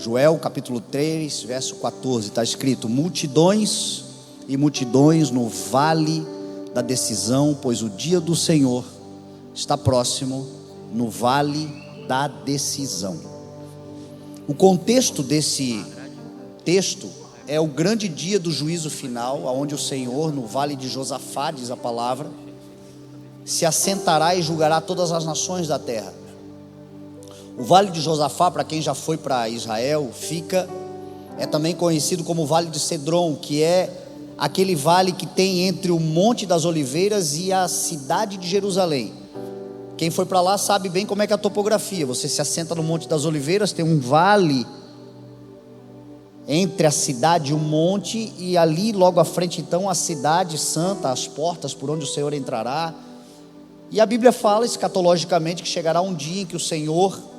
Joel capítulo 3, verso 14, está escrito: multidões e multidões no vale da decisão, pois o dia do Senhor está próximo, no vale da decisão. O contexto desse texto é o grande dia do juízo final, onde o Senhor, no vale de Josafá, diz a palavra, se assentará e julgará todas as nações da terra. O vale de Josafá, para quem já foi para Israel, é também conhecido como o vale de Cedron, que é aquele vale que tem entre o Monte das Oliveiras e a cidade de Jerusalém. Quem foi para lá sabe bem como é que é a topografia. Você se assenta no Monte das Oliveiras, tem um vale entre a cidade e o monte, e ali logo à frente então a cidade santa, as portas por onde o Senhor entrará. E a Bíblia fala escatologicamente que chegará um dia em que o Senhor,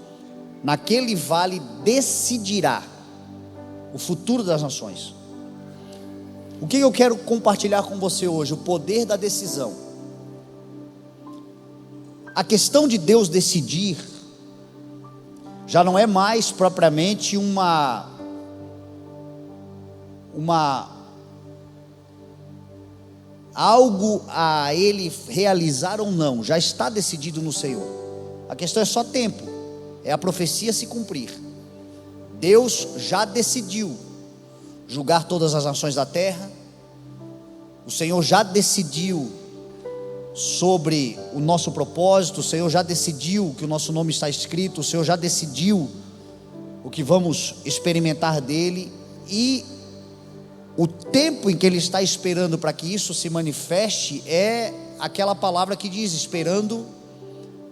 naquele vale, decidirá o futuro das nações. O que eu quero compartilhar com você hoje? O poder da decisão. A questão de Deus decidir já não é mais propriamente algo a Ele realizar ou não. Já está decidido no Senhor. A questão é só tempo, é a profecia se cumprir. Deus já decidiu julgar todas as nações da terra. O Senhor já decidiu sobre o nosso propósito. O Senhor já decidiu que o nosso nome está escrito. O Senhor já decidiu o que vamos experimentar dele. E o tempo em que Ele está esperando para que isso se manifeste é aquela palavra que diz: esperando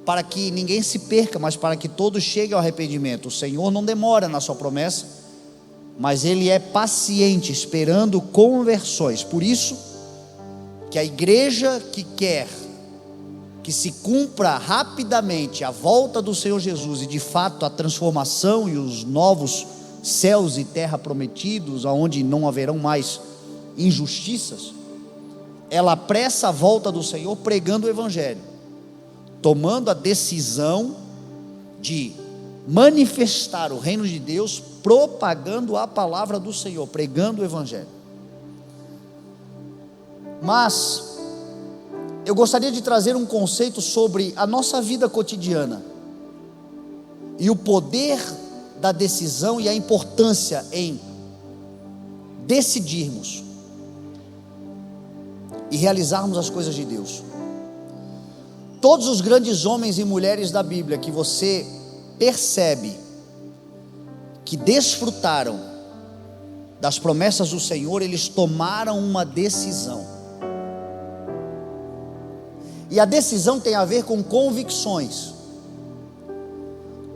para que ninguém se perca, mas para que todos cheguem ao arrependimento. O Senhor não demora na sua promessa, mas Ele é paciente, esperando conversões. Por isso que a igreja que quer que se cumpra rapidamente a volta do Senhor Jesus, e de fato a transformação e os novos céus e terra prometidos, aonde não haverão mais injustiças, ela apressa a volta do Senhor pregando o Evangelho, tomando a decisão de manifestar o reino de Deus, propagando a palavra do Senhor, pregando o Evangelho. Mas eu gostaria de trazer um conceito sobre a nossa vida cotidiana e o poder da decisão e a importância em decidirmos e realizarmos as coisas de Deus. Todos os grandes homens e mulheres da Bíblia que você percebe que desfrutaram das promessas do Senhor, eles tomaram uma decisão. E a decisão tem a ver com convicções.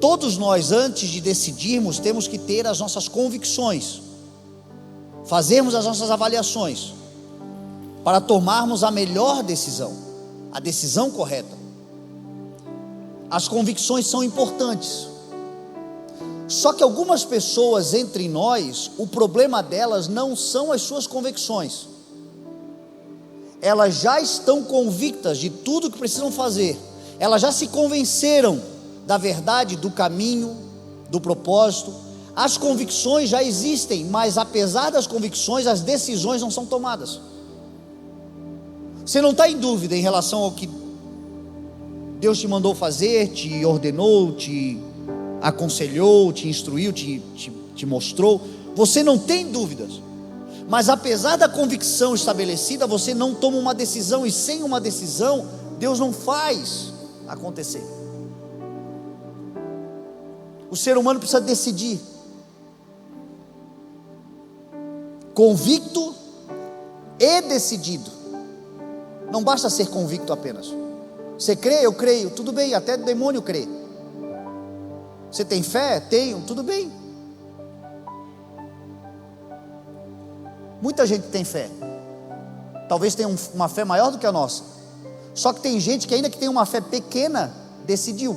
Todos nós, antes de decidirmos, temos que ter as nossas convicções, fazermos as nossas avaliações, para tomarmos a melhor decisão, a decisão correta. As convicções são importantes. Só que algumas pessoas entre nós, o problema delas não são as suas convicções. Elas já estão convictas de tudo que precisam fazer. Elas já se convenceram da verdade, do caminho, do propósito. As convicções já existem, mas apesar das convicções, as decisões não são tomadas. Você não está em dúvida em relação ao que Deus te mandou fazer, te ordenou, te aconselhou, te instruiu, te mostrou. Você não tem dúvidas, mas apesar da convicção estabelecida, você não toma uma decisão. E sem uma decisão, Deus não faz acontecer. O ser humano precisa decidir. Convicto e decidido. Não basta ser convicto apenas. Você crê? Eu creio. Tudo bem, até o demônio crê. Você tem fé? Tenho. Tudo bem. Muita gente tem fé. Talvez tenha uma fé maior do que a nossa. Só que tem gente que, ainda que tenha uma fé pequena, decidiu.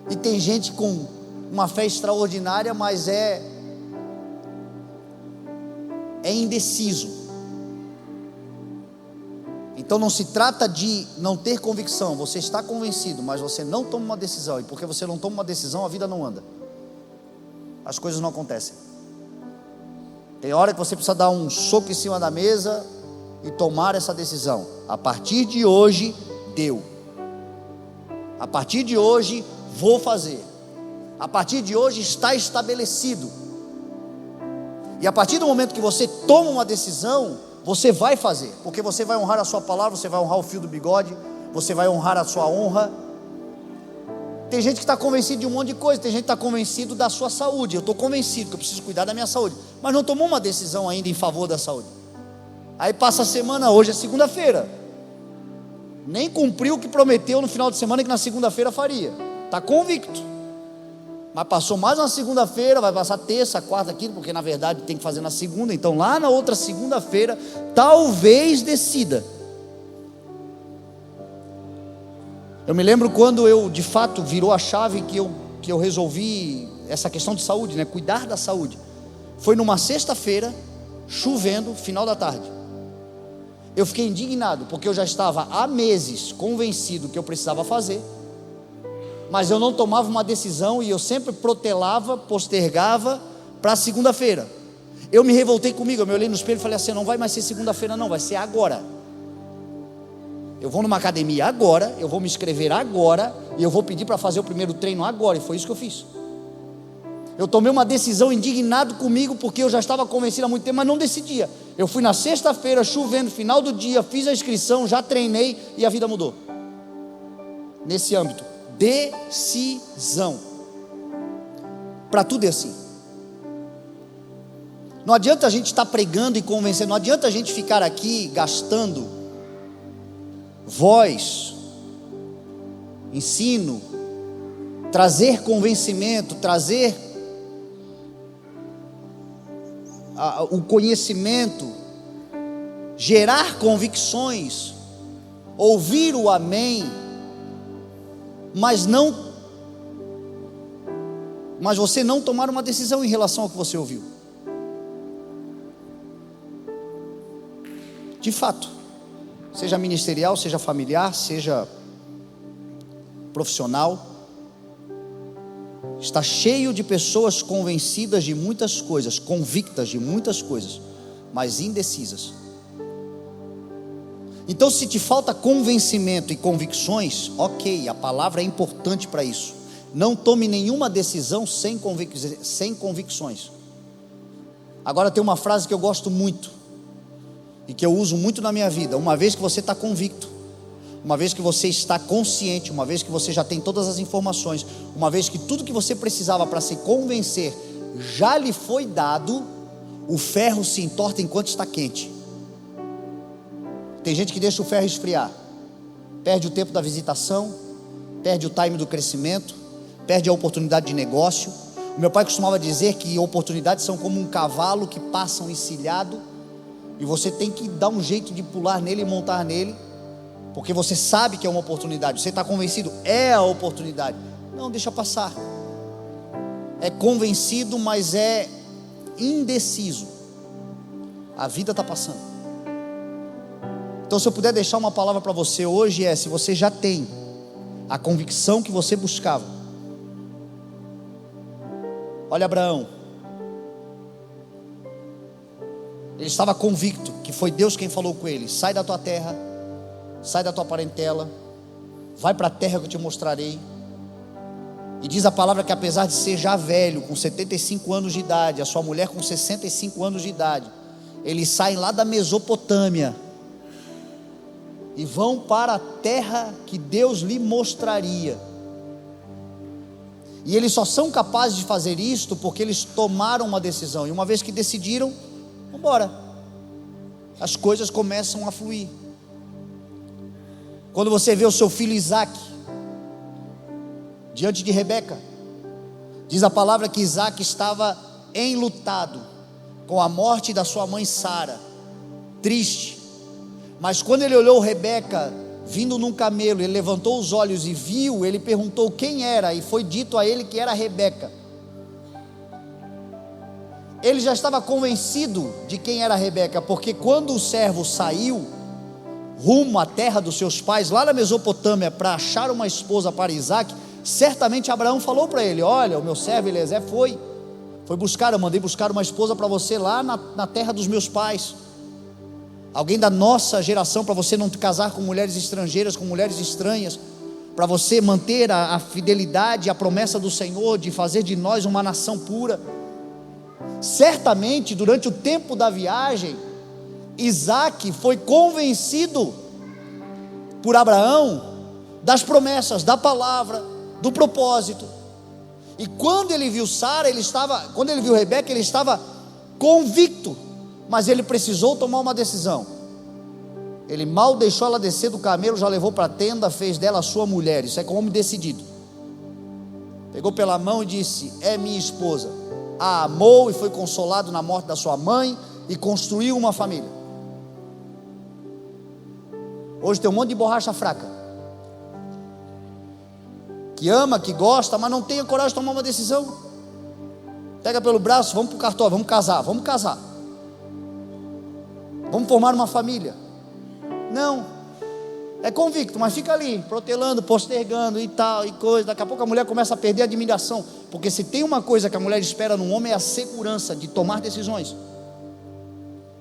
E tem gente com uma fé extraordinária, mas é indeciso. Então não se trata de não ter convicção. Você está convencido, mas você não toma uma decisão. E porque você não toma uma decisão, a vida não anda. as coisas não acontecem. Tem hora que você precisa dar um soco em cima da mesa e tomar essa decisão. A partir de hoje, deu. A partir de hoje, vou fazer. A partir de hoje, está estabelecido. E a partir do momento que você toma uma decisão, você vai fazer, porque você vai honrar a sua palavra, você vai honrar o fio do bigode, você vai honrar a sua honra. Tem gente que está convencido de um monte de coisa, tem gente que está convencido da sua saúde. Eu estou convencido que eu preciso cuidar da minha saúde, mas não tomou uma decisão ainda em favor da saúde. Aí passa a semana, hoje é segunda-feira, nem cumpriu o que prometeu no final de semana que na segunda-feira faria, está convicto, mas passou mais uma segunda-feira, vai passar terça, quarta, quinta, porque na verdade tem que fazer na segunda, então lá na outra segunda-feira, talvez decida. Eu me lembro quando eu, de fato, virou a chave que eu resolvi essa questão de saúde, né? Cuidar da saúde. Foi numa sexta-feira, chovendo, final da tarde. Eu fiquei indignado, porque eu já estava há meses convencido que eu precisava fazer, mas eu não tomava uma decisão e eu sempre protelava, postergava para segunda-feira. Eu me revoltei comigo, eu me olhei no espelho e falei assim: não vai mais ser segunda-feira não, vai ser agora. Eu vou numa academia agora, eu vou me inscrever agora, e eu vou pedir para fazer o primeiro treino agora, e foi isso que eu fiz. Eu tomei uma decisão indignado comigo, porque eu já estava convencido há muito tempo, mas não decidia. Eu fui na sexta-feira, chovendo, final do dia, fiz a inscrição, já treinei, e a vida mudou. Nesse âmbito, decisão. Para tudo é assim. Não adianta a gente estar pregando e convencendo, não adianta a gente ficar aqui gastando voz, ensino, trazer convencimento, trazer o conhecimento, gerar convicções, ouvir o amém, mas você não tomar uma decisão em relação ao que você ouviu. De fato, seja ministerial, seja familiar, seja profissional, está cheio de pessoas convencidas de muitas coisas, convictas de muitas coisas, mas indecisas. Então, se te falta convencimento e convicções, ok, a palavra é importante para isso. Não tome nenhuma decisão sem convicções. Agora tem uma frase que eu gosto muito, e que eu uso muito na minha vida: uma vez que você está convicto, uma vez que você está consciente, uma vez que você já tem todas as informações, uma vez que tudo que você precisava para se convencer já lhe foi dado, o ferro se entorta enquanto está quente. Tem gente que deixa o ferro esfriar, perde o tempo da visitação, perde o time do crescimento, perde a oportunidade de negócio. O meu pai costumava dizer que oportunidades são como um cavalo que passa um encilhado, e você tem que dar um jeito de pular nele e montar nele, porque você sabe que é uma oportunidade, você está convencido, é a oportunidade. Não, deixa passar. É convencido, mas é indeciso. A vida está passando. Então, se eu puder deixar uma palavra para você hoje, se você já tem a convicção que você buscava. Olha Abraão, ele estava convicto que foi Deus quem falou com ele: sai da tua terra, sai da tua parentela, vai para a terra que eu te mostrarei. E diz a palavra que apesar de ser já velho, com 75 anos de idade, a sua mulher com 65 anos de idade, eles saem lá da Mesopotâmia e vão para a terra que Deus lhe mostraria. E eles só são capazes de fazer isto porque eles tomaram uma decisão, e uma vez que decidiram, vamos embora. As coisas começam a fluir. Quando você vê o seu filho Isaac diante de Rebeca, diz a palavra que Isaac estava enlutado com a morte da sua mãe Sara, triste. Mas quando ele olhou Rebeca vindo num camelo, ele levantou os olhos e viu, ele perguntou quem era, e foi dito a ele que era Rebeca. Ele já estava convencido de quem era Rebeca, porque quando o servo saiu rumo à terra dos seus pais, lá na Mesopotâmia, para achar uma esposa para Isaac, certamente Abraão falou para ele: olha, o meu servo Eliezer foi eu mandei buscar uma esposa para você lá na terra dos meus pais, alguém da nossa geração, para você não casar com mulheres estrangeiras, com mulheres estranhas, para você manter a fidelidade, a promessa do Senhor, de fazer de nós uma nação pura. Certamente, durante o tempo da viagem, Isaac foi convencido por Abraão das promessas, da palavra, do propósito. E quando ele viu quando ele viu Rebeca, ele estava convicto, mas ele precisou tomar uma decisão. Ele mal deixou ela descer do camelo, já levou para a tenda, fez dela sua mulher. Isso é com homem decidido. Pegou pela mão e disse: é minha esposa. A amou e foi consolado na morte da sua mãe e construiu uma família. Hoje tem um monte de borracha fraca, que ama, que gosta, mas não tem a coragem de tomar uma decisão. Pega pelo braço: vamos para o cartório, vamos casar, vamos formar uma família. Não, é convicto, mas fica ali, protelando, postergando e tal, e coisa. Daqui a pouco a mulher começa a perder a admiração, porque se tem uma coisa que a mulher espera num homem, é a segurança de tomar decisões.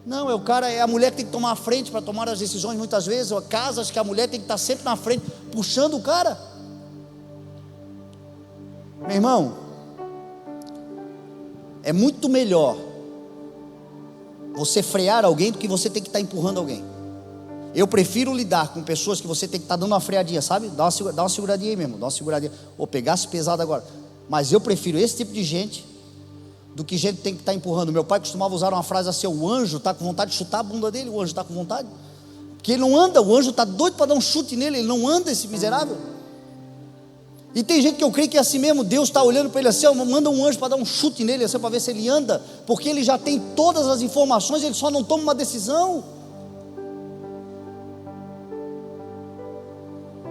Não, é a mulher que tem que tomar a frente para tomar as decisões. Muitas vezes, casas que a mulher tem que estar sempre na frente, puxando o cara. Meu irmão, é muito melhor você frear alguém do que você ter que estar empurrando alguém. Eu prefiro lidar com pessoas que você tem que estar dando uma freadinha, sabe? Dá uma seguradinha aí mesmo, dá uma seguradinha. Ou pegasse pesado agora. Mas eu prefiro esse tipo de gente do que gente que tem que estar empurrando. Meu pai costumava usar uma frase assim: o anjo está com vontade de chutar a bunda dele. O anjo está com vontade, porque ele não anda. O anjo está doido para dar um chute nele. Ele não anda, esse miserável. E tem gente que eu creio que é assim mesmo. Deus está olhando para ele assim: manda um anjo para dar um chute nele, assim, para ver se ele anda, porque ele já tem todas as informações, ele só não toma uma decisão.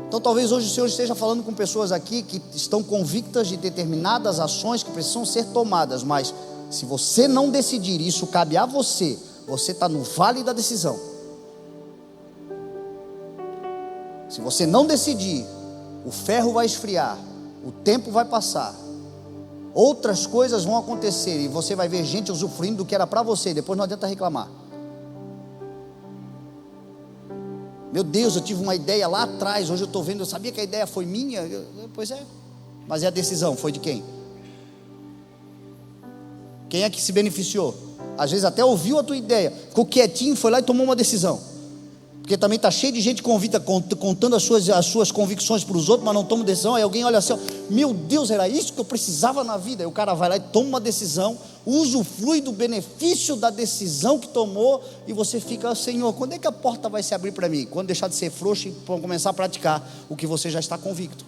Então talvez hoje o Senhor esteja falando com pessoas aqui que estão convictas de determinadas ações que precisam ser tomadas, mas se você não decidir, isso cabe a você. Você está no vale da decisão. Se você não decidir, o ferro vai esfriar, o tempo vai passar, outras coisas vão acontecer e você vai ver gente usufruindo do que era para você, e depois não adianta reclamar. Meu Deus, eu tive uma ideia lá atrás, hoje eu estou vendo, eu sabia que a ideia foi minha. Pois é, mas e a decisão foi de quem? Quem é que se beneficiou? Às vezes até ouviu a tua ideia, ficou quietinho, foi lá e tomou uma decisão. Porque também está cheio de gente convicta, contando as suas convicções para os outros, mas não toma decisão. Aí alguém olha assim: meu Deus, era isso que eu precisava na vida. Aí o cara vai lá e toma uma decisão, usufrui do benefício da decisão que tomou, e você fica: Senhor, quando é que a porta vai se abrir para mim? Quando deixar de ser frouxo e começar a praticar o que você já está convicto.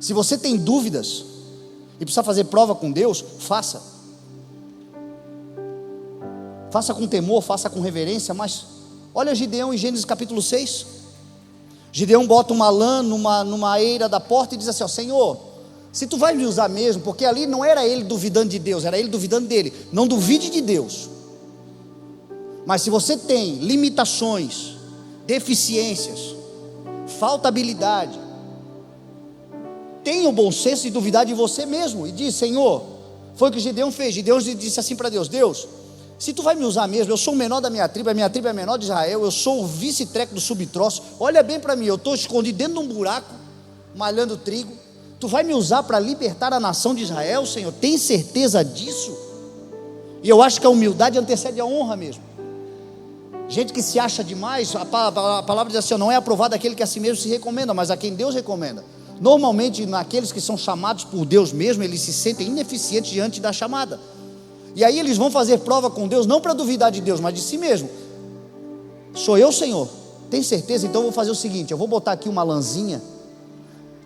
Se você tem dúvidas e precisa fazer prova com Deus, faça. Faça com temor, faça com reverência. Mas olha Gideão em Gênesis capítulo 6. Gideão bota uma lã numa eira da porta e diz assim: Senhor, se tu vai me usar mesmo, porque ali não era ele duvidando de Deus, era ele duvidando dele. Não duvide de Deus. Mas se você tem limitações, deficiências, falta habilidade, tenha o bom senso de duvidar de você mesmo. E diz: Senhor, foi o que Gideão fez. Gideão disse assim para Deus: Deus, se tu vai me usar mesmo, eu sou o menor da minha tribo, a minha tribo é a menor de Israel, eu sou o vice-treco do subtroço, olha bem para mim, eu estou escondido dentro de um buraco, malhando trigo, tu vai me usar para libertar a nação de Israel, Senhor? Tem certeza disso? E eu acho que a humildade antecede a honra mesmo. Gente que se acha demais, a palavra diz assim: não é aprovado aquele que a si mesmo se recomenda, mas a quem Deus recomenda. Normalmente, naqueles que são chamados por Deus mesmo, eles se sentem ineficientes diante da chamada. E aí eles vão fazer prova com Deus, não para duvidar de Deus, mas de si mesmo. Sou eu, Senhor? Tem certeza? Então eu vou fazer o seguinte: eu vou botar aqui uma lãzinha.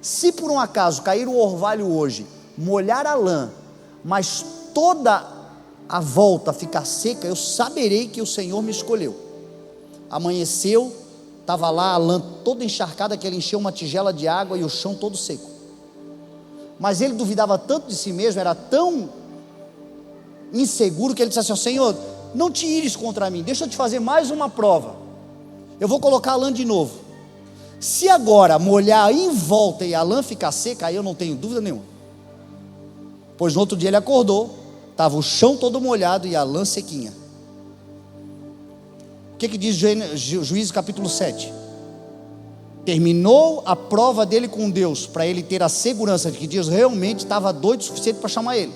Se por um acaso cair o orvalho hoje, molhar a lã, mas toda a volta ficar seca, eu saberei que o Senhor me escolheu. Amanheceu, estava lá a lã toda encharcada, que ele encheu uma tigela de água e o chão todo seco. Mas ele duvidava tanto de si mesmo, era tão inseguro, que ele disse assim: Senhor, não te ires contra mim, deixa eu te fazer mais uma prova. Eu vou colocar a lã de novo. Se agora molhar em volta e a lã ficar seca, aí eu não tenho dúvida nenhuma. Pois no outro dia ele acordou, estava o chão todo molhado e a lã sequinha. O que diz Juízes capítulo 7? Terminou a prova dele com Deus, para ele ter a segurança de que Deus realmente estava doido o suficiente para chamar ele.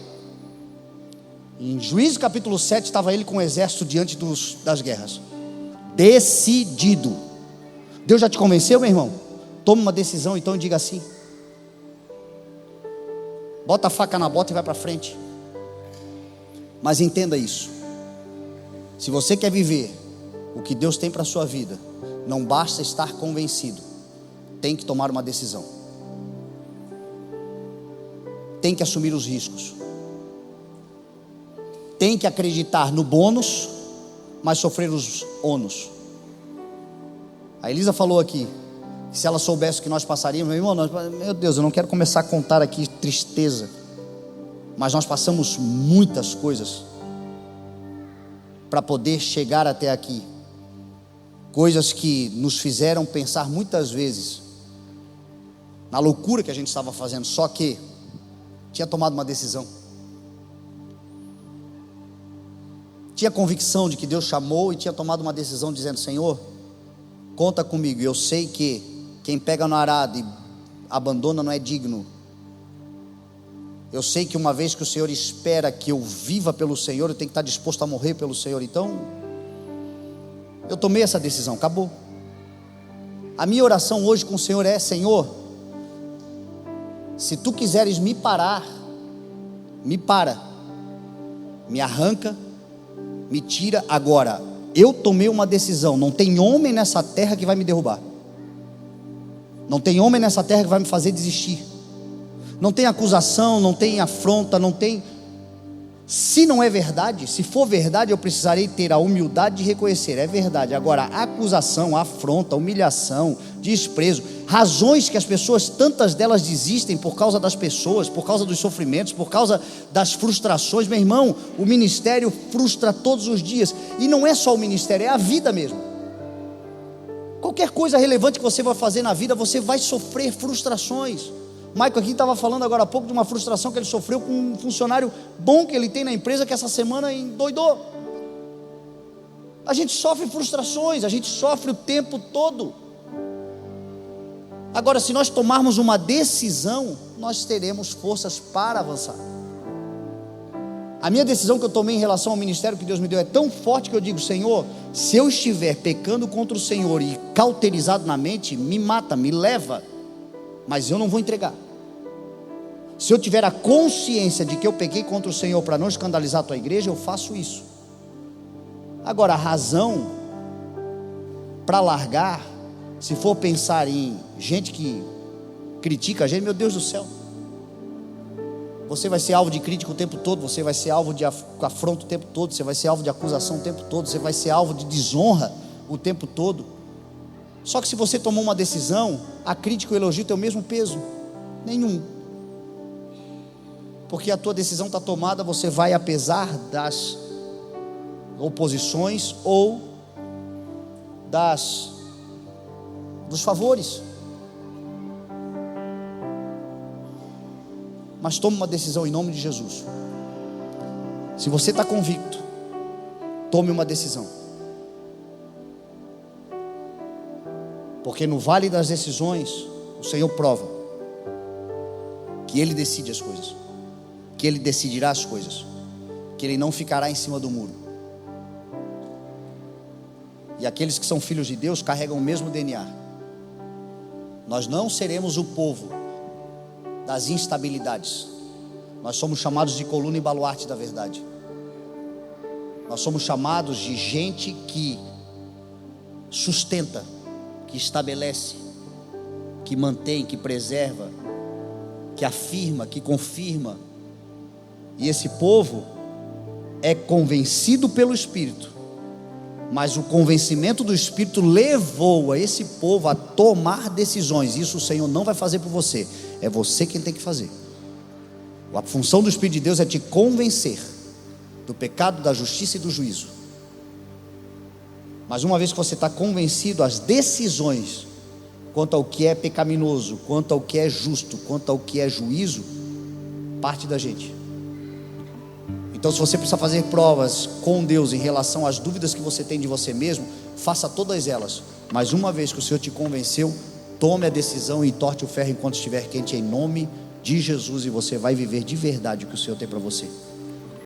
Em Juízes capítulo 7 estava ele com o exército diante das guerras, decidido. Deus já te convenceu, meu irmão? Tome uma decisão então e diga assim. Bota a faca na bota e vai para frente. Mas entenda isso: se você quer viver o que Deus tem para a sua vida, não basta estar convencido, tem que tomar uma decisão, tem que assumir os riscos, tem que acreditar no bônus, mas sofrer os ônus. A Elisa falou aqui, que se ela soubesse o que nós passaríamos, meu irmão, meu Deus, eu não quero começar a contar aqui tristeza, mas nós passamos muitas coisas para poder chegar até aqui, coisas que nos fizeram pensar muitas vezes na loucura que a gente estava fazendo, só que tinha tomado uma decisão, tinha convicção de que Deus chamou e tinha tomado uma decisão dizendo: Senhor, conta comigo. Eu sei que quem pega no arado e abandona não é digno. Eu sei que uma vez que o Senhor espera que eu viva pelo Senhor, eu tenho que estar disposto a morrer pelo Senhor. Então eu tomei essa decisão, acabou. A minha oração hoje com o Senhor é: Senhor, se Tu quiseres me parar, me para, me arranca, me tira agora. Eu tomei uma decisão. Não tem homem nessa terra que vai me derrubar, não tem homem nessa terra que vai me fazer desistir, não tem acusação, não tem afronta, não tem. Se não é verdade, se for verdade, eu precisarei ter a humildade de reconhecer, é verdade. Agora, acusação, afronta, humilhação, desprezo, razões que as pessoas, tantas delas desistem por causa das pessoas, por causa dos sofrimentos, por causa das frustrações. Meu irmão, o ministério frustra todos os dias, e não é só o ministério, é a vida mesmo. Qualquer coisa relevante que você vai fazer na vida, você vai sofrer frustrações. Michael aqui estava falando agora há pouco de uma frustração que ele sofreu com um funcionário bom que ele tem na empresa, que essa semana endoidou. A gente sofre frustrações, a gente sofre o tempo todo. Agora, se nós tomarmos uma decisão, nós teremos forças para avançar. A minha decisão que eu tomei em relação ao ministério que Deus me deu é tão forte que eu digo: Senhor, se eu estiver pecando contra o Senhor e cauterizado na mente, me mata, me leva, mas eu não vou entregar. Se eu tiver a consciência de que eu pequei contra o Senhor para não escandalizar a tua igreja, eu faço isso. Agora, a razão para largar, se for pensar em gente que critica a gente, meu Deus do céu, você vai ser alvo de crítica o tempo todo, você vai ser alvo de afronto o tempo todo, você vai ser alvo de acusação o tempo todo, você vai ser alvo de desonra o tempo todo. Só que se você tomou uma decisão, a crítica e o elogio têm o mesmo peso? Nenhum. Porque a tua decisão está tomada, você vai apesar das oposições ou dos favores. Mas tome uma decisão em nome de Jesus. Se você está convicto, tome uma decisão. Porque no vale das decisões, o Senhor prova que Ele decide as coisas, que Ele decidirá as coisas, que Ele não ficará em cima do muro. E aqueles que são filhos de Deus carregam o mesmo DNA. Nós não seremos o povo das instabilidades. Nós somos chamados de coluna e baluarte da verdade. Nós somos chamados de gente que sustenta, que estabelece, que mantém, que preserva, que afirma, que confirma. E esse povo é convencido pelo Espírito, mas o convencimento do Espírito levou a esse povo a tomar decisões. Isso o Senhor não vai fazer por você, é você quem tem que fazer. A função do Espírito de Deus é te convencer do pecado, da justiça e do juízo. Mas uma vez que você está convencido, as decisões quanto ao que é pecaminoso, quanto ao que é justo, quanto ao que é juízo, parte da gente. Então, se você precisa fazer provas com Deus em relação às dúvidas que você tem de você mesmo, faça todas elas. Mas uma vez que o Senhor te convenceu, tome a decisão e torte o ferro enquanto estiver quente, em nome de Jesus, e você vai viver de verdade o que o Senhor tem para você.